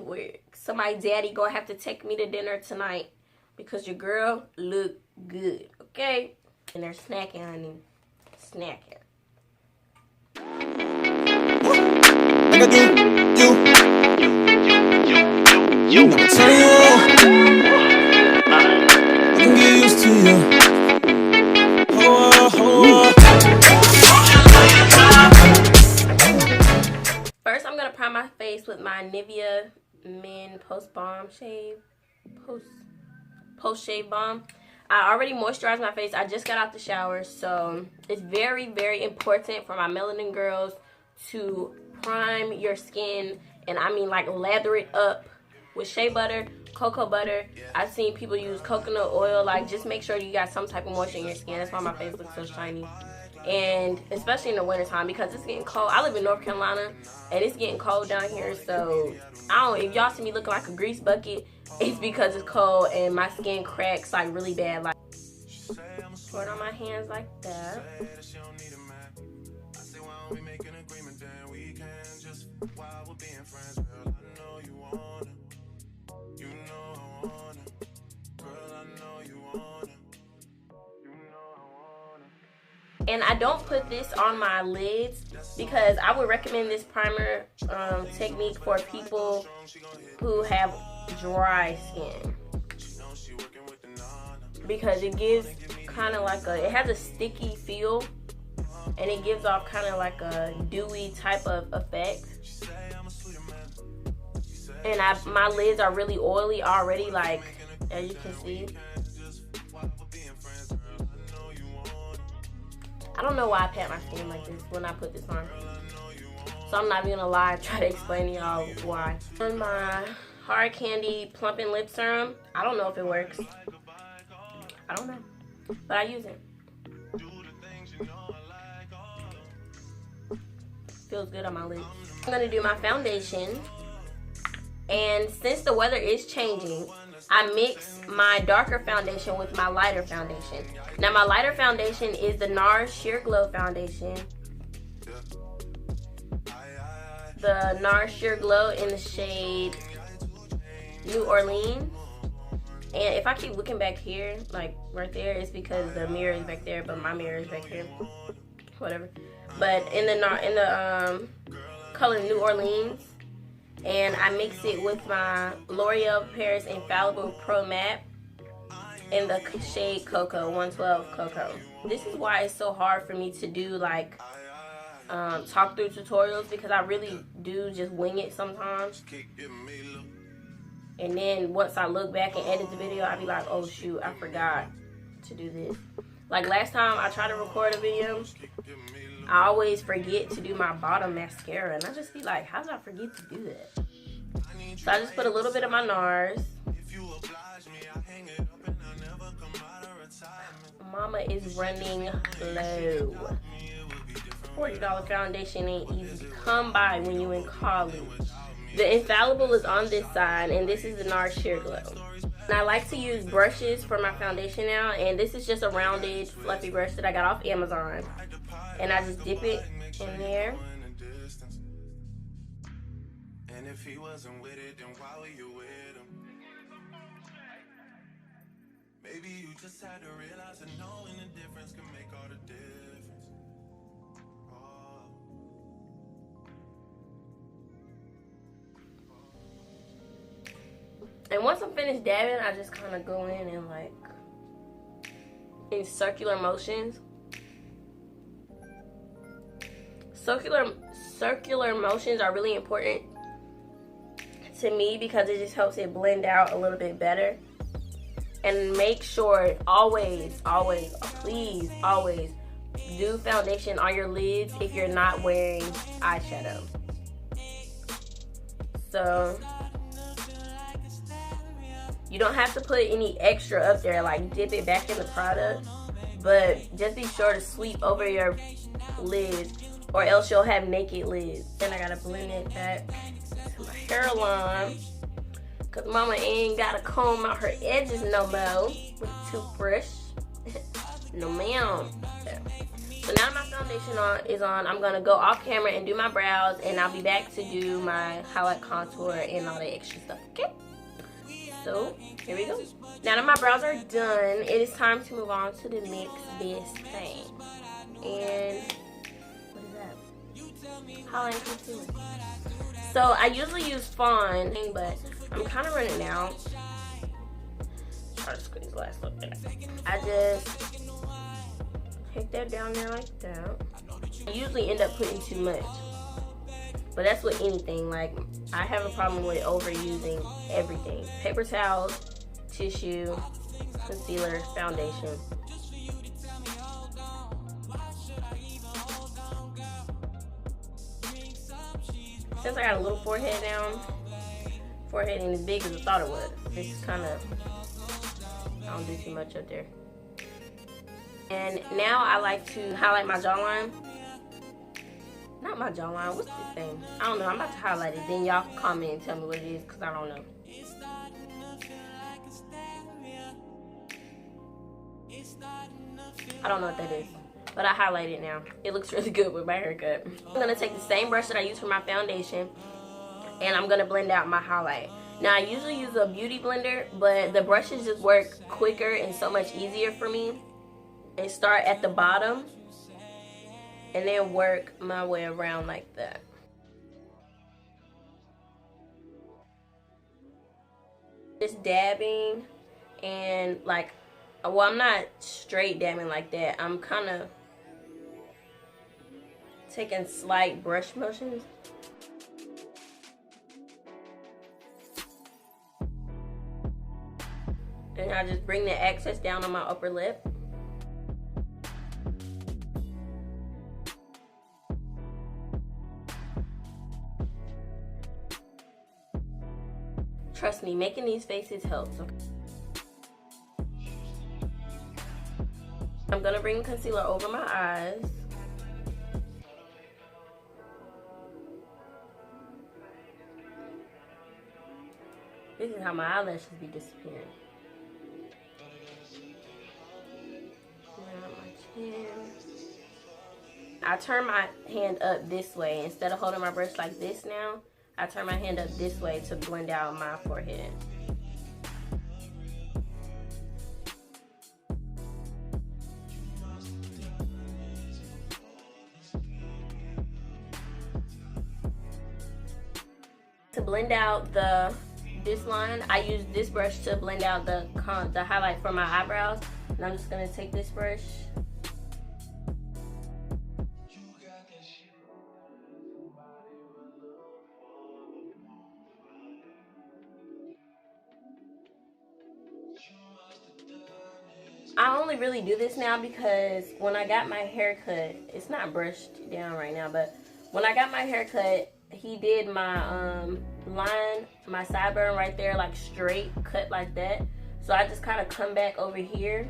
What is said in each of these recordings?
work. So my daddy gonna have to take me to dinner tonight because your girl look good, okay? And they're snacking, honey. Snacking. Like I do, you. I'ma tell you, I can get used to you. First, I'm gonna prime my face with my Nivea Men Post Shave Balm. I already moisturized my face. I just got out the shower, so it's very, very important for my melanin girls to prime your skin, and I mean like lather it up with shea butter, cocoa butter. I've seen people use coconut oil. Like, just make sure you got some type of moisture in your skin. That's why my face looks so shiny. And especially in the wintertime, because it's getting cold. I live in North Carolina and it's getting cold down here, so if y'all see me looking like a grease bucket, it's because it's cold and my skin cracks like really bad. Like, pour it on my hands like that. And I don't put this on my lids because I would recommend this primer technique for people who have dry skin, because it gives kind of like it has a sticky feel, and it gives off kind of like a dewy type of effect. And my lids are really oily already, like as you can see. I don't know why I pat my skin like this when I put this on. So I'm not even gonna lie, try to explain to y'all why. On my Hard Candy Plumping Lip Serum, I don't know if it works. I don't know, but I use it. Feels good on my lips. I'm gonna do my foundation. And since the weather is changing, I mix my darker foundation with my lighter foundation. Now my lighter foundation is the Nars Sheer Glow foundation. The Nars Sheer Glow in the shade New Orleans. And if I keep looking back here, like right there, it's because the mirror is back there, but my mirror is back here. Whatever. But in the color New Orleans. And I mix it with my L'Oreal Paris Infallible Pro Matte in the shade Cocoa, 112 Cocoa. This is why it's so hard for me to do like talk through tutorials, because I really do just wing it sometimes. And then once I look back and edit the video, I'll be like, oh shoot, I forgot to do this. Like last time I tried to record a video, I always forget to do my bottom mascara, and I just be like, how did I forget to do that? So I just put a little bit of my Nars. Mama is running low. $40 foundation ain't easy to come by when you in college. The Infallible is on this side, and this is the Nars Sheer Glow. And I like to use brushes for my foundation now, and this is just a rounded, fluffy brush that I got off Amazon. And I just dip it in there. And if he wasn't with it, then why were you with him? Maybe you just had to realize that knowing the difference can make all the difference. And once I'm finished dabbing, I just kind of go in and like in circular motions. Circular motions are really important to me because it just helps it blend out a little bit better. And make sure always, please always do foundation on your lids if you're not wearing eyeshadow. So you don't have to put any extra up there, like dip it back in the product, but just be sure to sweep over your lids or else you'll have naked lids. Then I gotta blend it back to my hairline because mama ain't gotta comb out her edges no more with a toothbrush. No ma'am. So now my foundation is on, I'm gonna go off camera and do my brows, and I'll be back to do my highlight, contour, and all that extra stuff, okay? So, here we go. Now that my brows are done, it is time to move on to the next best thing. And, what is that? Highlight and concealer. So, I usually use Fawn, but I'm kind of running out. Try to squeeze the last little bit. I just take that down there like that. I usually end up putting too much, but that's with anything. Like, I have a problem with overusing everything. Paper towels, tissue, concealer, foundation. Since I got a little forehead now, forehead ain't as big as I thought it was. This is kind of, I don't do too much up there. And now I like to highlight my jawline. Not my jawline, what's this thing? I don't know, I'm about to highlight it. Then y'all comment and tell me what it is, because I don't know. I don't know what that is, but I highlight it now. It looks really good with my haircut. I'm going to take the same brush that I use for my foundation, and I'm going to blend out my highlight. Now, I usually use a beauty blender, but the brushes just work quicker and so much easier for me. And start at the bottom and then work my way around like that. Just dabbing and like, well, I'm not straight dabbing like that. I'm kind of taking slight brush motions. And I just bring the excess down on my upper lip. Trust me, making these faces helps. Okay? I'm gonna bring concealer over my eyes. This is how my eyelashes be disappearing. Now my chin. I turn my hand up this way. Instead of holding my brush like this now, I turn my hand up this way to blend out my forehead. To blend out this line, I use this brush to blend out the highlight for my eyebrows. And I'm just gonna take this brush. I only really do this now because when I got my hair cut, it's not brushed down right now, but when I got my hair cut, he did my line, my sideburn right there, like straight cut like that. So I just kind of come back over here.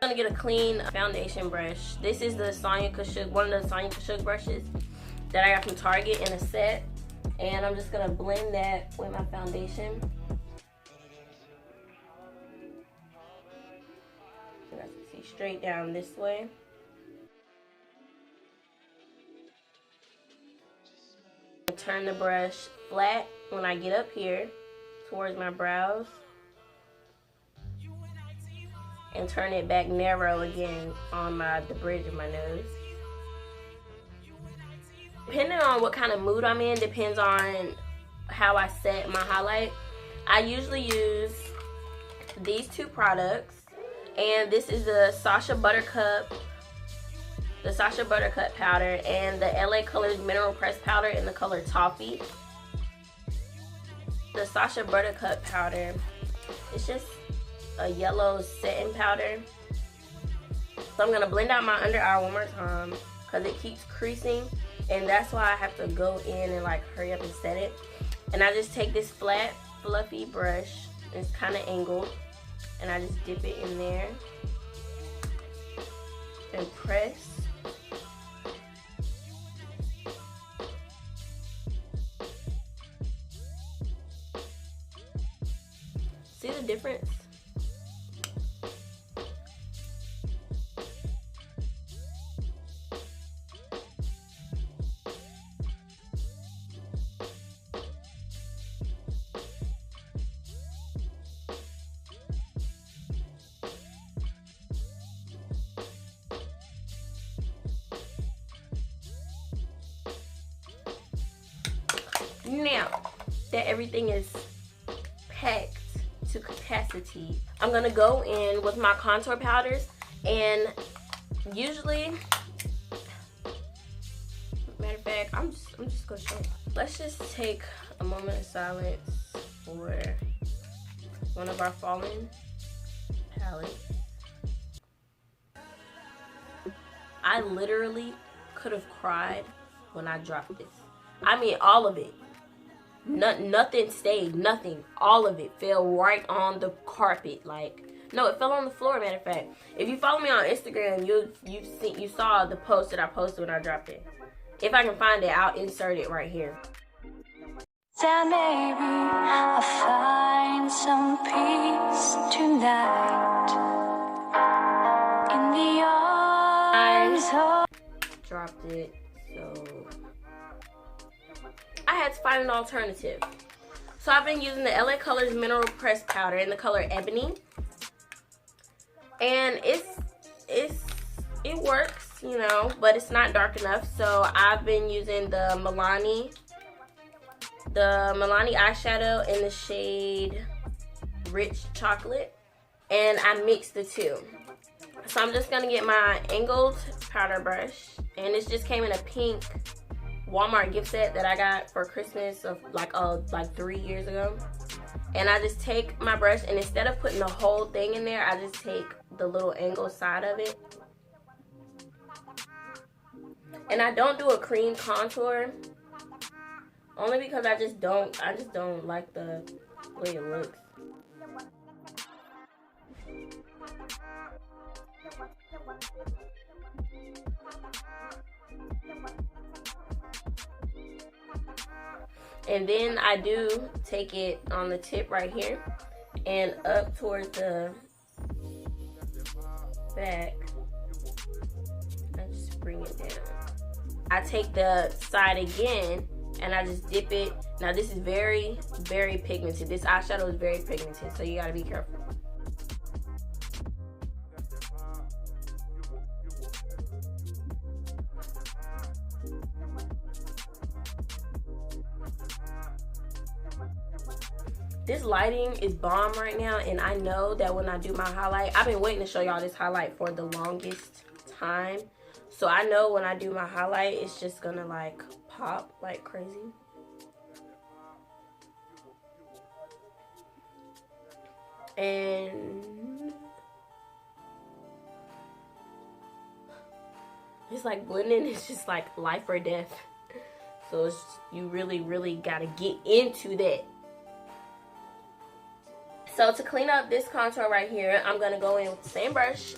I'm gonna get a clean foundation brush. This is the Sonia Kashuk, one of the Sonia Kashuk brushes that I got from Target in a set. And I'm just gonna blend that with my foundation. So that's see straight down this way. Turn the brush flat when I get up here towards my brows. And turn it back narrow again on the bridge of my nose. Depending on what kind of mood I'm in, depends on how I set my highlight. I usually use these two products, and this is the Sacha Buttercup powder and the LA Colors Mineral Press powder in the color Toffee. The Sacha Buttercup powder, it's just a yellow setting powder. So I'm gonna blend out my under eye one more time because it keeps creasing. And that's why I have to go in and like hurry up and set it. And I just take this flat, fluffy brush. It's kind of angled. And I just dip it in there. And press. Now that everything is packed to capacity, I'm gonna go in with my contour powders, and usually, matter of fact, I'm just gonna show you. Let's just take a moment of silence for one of our fallen palettes. I literally could have cried when I dropped this. I mean, all of it. Nothing stayed, nothing. All of it fell right on the carpet. Like, no, it fell on the floor, matter of fact. If you follow me on Instagram, you saw the post that I posted when I dropped it. If I can find it, I'll insert it right here. That maybe I'll find some peace tonight in the arms of... Dropped it, so I had to find an alternative. So I've been using the LA Colors Mineral Press Powder in the color Ebony, and it works, you know, but it's not dark enough. So I've been using the MIlani eyeshadow in the shade Rich Chocolate, and I mixed the two. So I'm just gonna get my angled powder brush, and this just came in a pink Walmart gift set that I got for Christmas of like 3 years ago. And I just take my brush, and instead of putting the whole thing in there, I just take the little angled side of it. And I don't do a cream contour, only because I just don't like the way it looks. And then I do take it on the tip right here and up towards the back. I just bring it down. I take the side again and I just dip it. Now this is very, very pigmented. This eyeshadow is very pigmented, so you gotta be careful. This lighting is bomb right now, and I know that when I do my highlight, I've been waiting to show y'all this highlight for the longest time. So I know when I do my highlight, it's just gonna like pop like crazy. And it's like blending, it's just like life or death. So it's, you really, really gotta get into that. So to clean up this contour right here, I'm going to go in with the same brush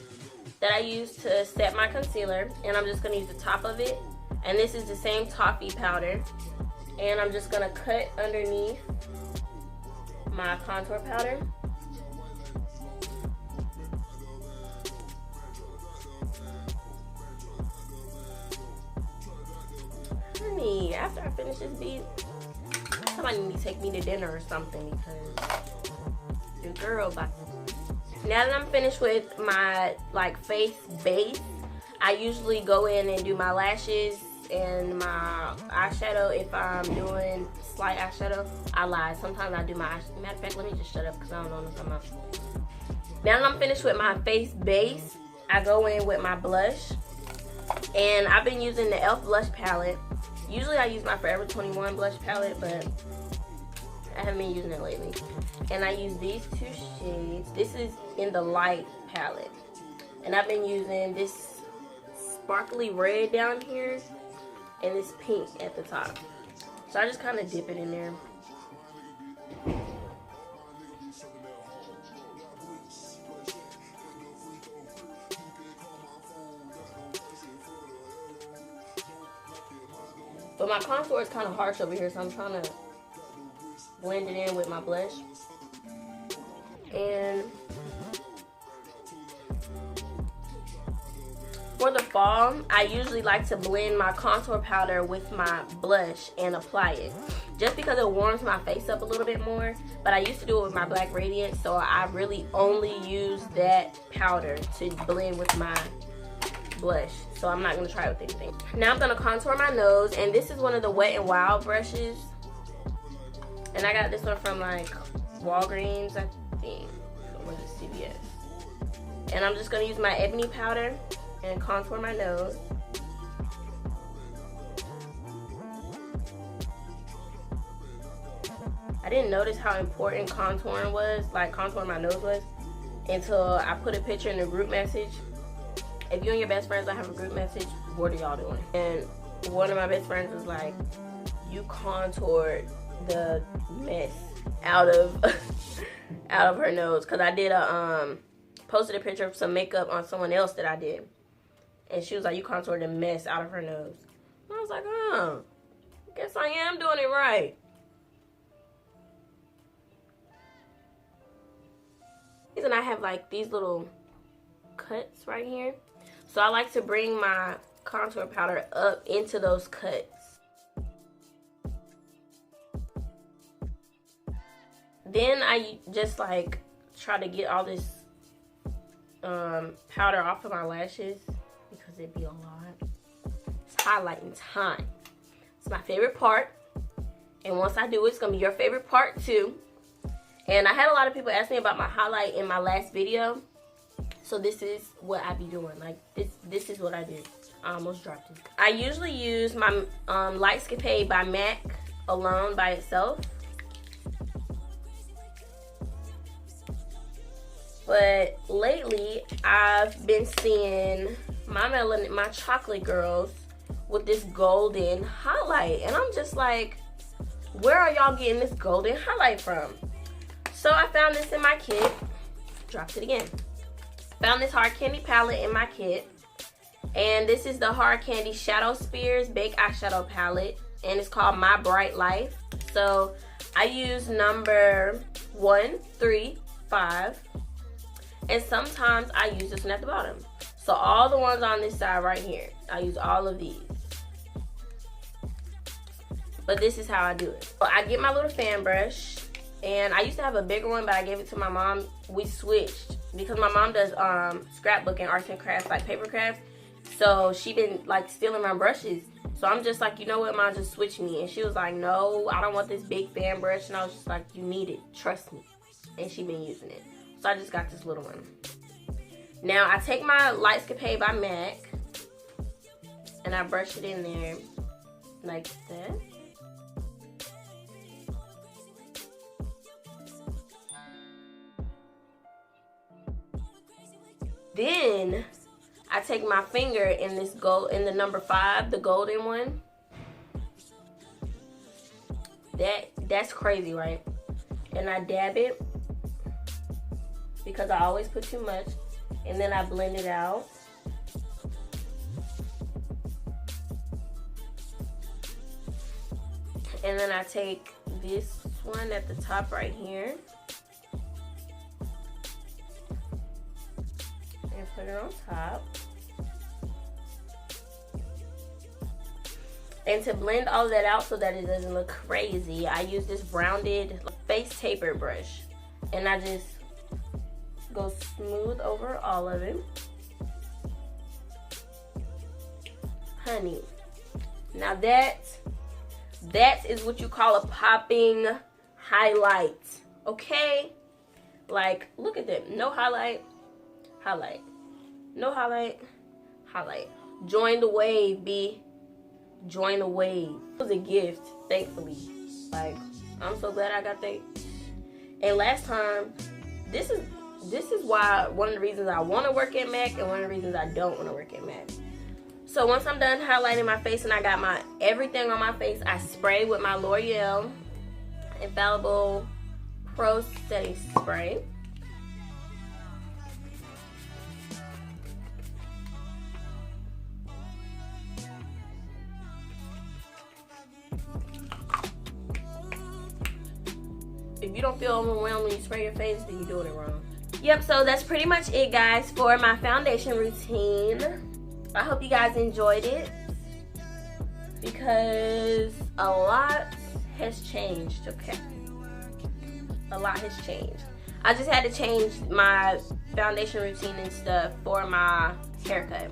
that I used to set my concealer. And I'm just going to use the top of it. And this is the same toffee powder. And I'm just going to cut underneath my contour powder. Honey, after I finish this bead, somebody need to take me to dinner or something, because your girl about to... Now that I'm finished with my like face base, I usually go in and do my lashes and my eyeshadow. If I'm doing slight eyeshadow, I lied. Sometimes I do my eyeshadow. Matter of fact, let me just shut up because I don't know what I'm talking about. Now that I'm finished with my face base, I go in with my blush. And I've been using the e.l.f. blush palette. Usually I use my Forever 21 blush palette, but I haven't been using it lately. And I use these two shades. This is in the light palette. And I've been using this sparkly red down here and this pink at the top. So I just kind of dip it in there. But my contour is kind of harsh over here, so I'm trying to blend it in with my blush. And for the fall, I usually like to blend my contour powder with my blush and apply it, just because it warms my face up a little bit more. But I used to do it with my Black Radiance, so I really only use that powder to blend with my blush. So I'm not going to try it with anything. Now I'm going to contour my nose, and this is one of the Wet n Wild brushes. And I got this one from like Walgreens, I think. Or was it CVS? And I'm just gonna use my Ebony powder and contour my nose. I didn't notice how important contouring was, like contouring my nose was, until I put a picture in the group message. If you and your best friends don't have a group message, what are y'all doing? And one of my best friends was like, you contoured the mess out of out of her nose. Cause I did posted a picture of some makeup on someone else that I did. And she was like, you contoured the mess out of her nose. And I was like, I guess I am doing it right. And I have like these little cuts right here. So I like to bring my contour powder up into those cuts. Then I just like try to get all this powder off of my lashes because it'd be a lot. It's highlighting time. It's my favorite part. And once I do it, it's gonna be your favorite part too. And I had a lot of people ask me about my highlight in my last video. So this is what I be doing. Like this is what I do. I almost dropped it. I usually use my Lightscapade by MAC alone by itself. But lately I've been seeing my chocolate girls with this golden highlight. And I'm just like, where are y'all getting this golden highlight from? So I found this in my kit. Dropped it again. Found this hard candy palette in my kit. And this is the Hard Candy Shadow Spears Baked Eyeshadow Palette. And it's called My Bright Life. So I use number 1, 3, 5. And sometimes I use this one at the bottom. So all the ones on this side right here, I use all of these. But this is how I do it. So I get my little fan brush. And I used to have a bigger one, but I gave it to my mom. We switched because my mom does scrapbooking, arts and crafts, like paper crafts. So she been like stealing my brushes. So I'm just like, you know what, Mom, just switch me. And she was like, no, I don't want this big fan brush. And I was just like, you need it, trust me. And she been using it. So I just got this little one. Now I take my Lightscapade by MAC and I brush it in there like that. Then I take my finger in this gold, in the number 5, the golden one. That's crazy, right? And I dab it because I always put too much, and then I blend it out. And then I take this one at the top right here. Put it on top. And to blend all of that out so that it doesn't look crazy, I use this rounded face taper brush. And I just go smooth over all of it. Honey. Now that is what you call a popping highlight. Okay? Like, look at that. No highlight. Highlight. No highlight, highlight. Join the wave, B. Join the wave. It was a gift, thankfully. Like, I'm so glad I got that. And last time, this is why one of the reasons I want to work at MAC and one of the reasons I don't want to work at MAC. So once I'm done highlighting my face and I got my everything on my face, I spray with my L'Oreal Infallible Pro Setting Spray. If you don't feel overwhelmed when you spray your face, then you're doing it wrong. Yep, so that's pretty much it, guys, for my foundation routine. I hope you guys enjoyed it because a lot has changed, okay? A lot has changed. I just had to change my foundation routine and stuff for my haircut.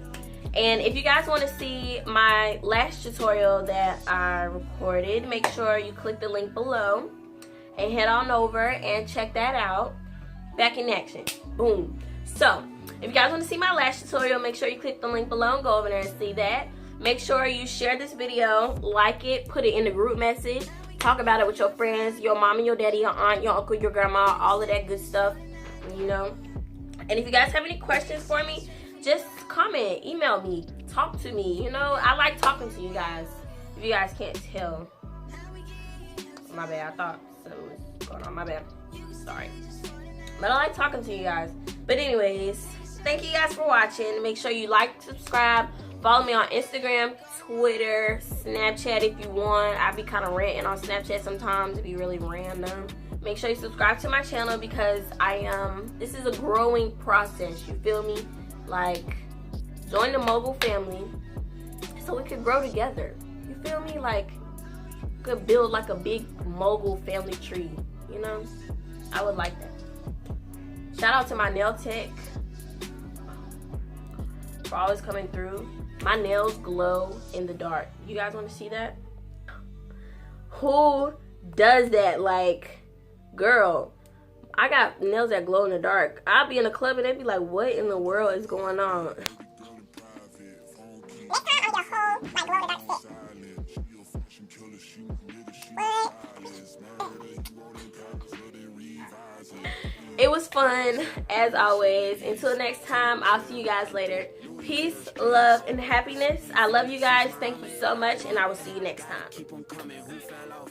And if you guys want to see my lash tutorial that I recorded, make sure you click the link below. and head on over and check that out. Back in action. Boom. So, if you guys want to see my lash tutorial, make sure you click the link below and go over there and see that. Make sure you share this video, like it, put it in the group message, talk about it with your friends, your mom and your daddy, your aunt, your uncle, your grandma, all of that good stuff, you know. And if you guys have any questions for me, just comment, email me, talk to me, you know. I like talking to you guys, if you guys can't tell. My bad, I thought something was going on, my bad, sorry. But I like talking to you guys. But anyways, thank you guys for watching. Make sure you like, subscribe, follow me on Instagram, Twitter, Snapchat if you want. I be kind of ranting on Snapchat sometimes. It be really random. Make sure you subscribe to my channel because this is a growing process, you feel me? Like, join the Mogul family so we could grow together. You feel me? Like, could build like a big Mogul family tree, you know? I would like that. Shout out to my nail tech for always coming through. My nails glow in the dark. You guys want to see that? Who does that? Like, girl, I got nails that glow in the dark. I'll be in a club and they be like, what in the world is going on? It was fun, as always. Until next time, I'll see you guys later. Peace, love, and happiness. I love you guys. Thank you so much, and I will see you next time.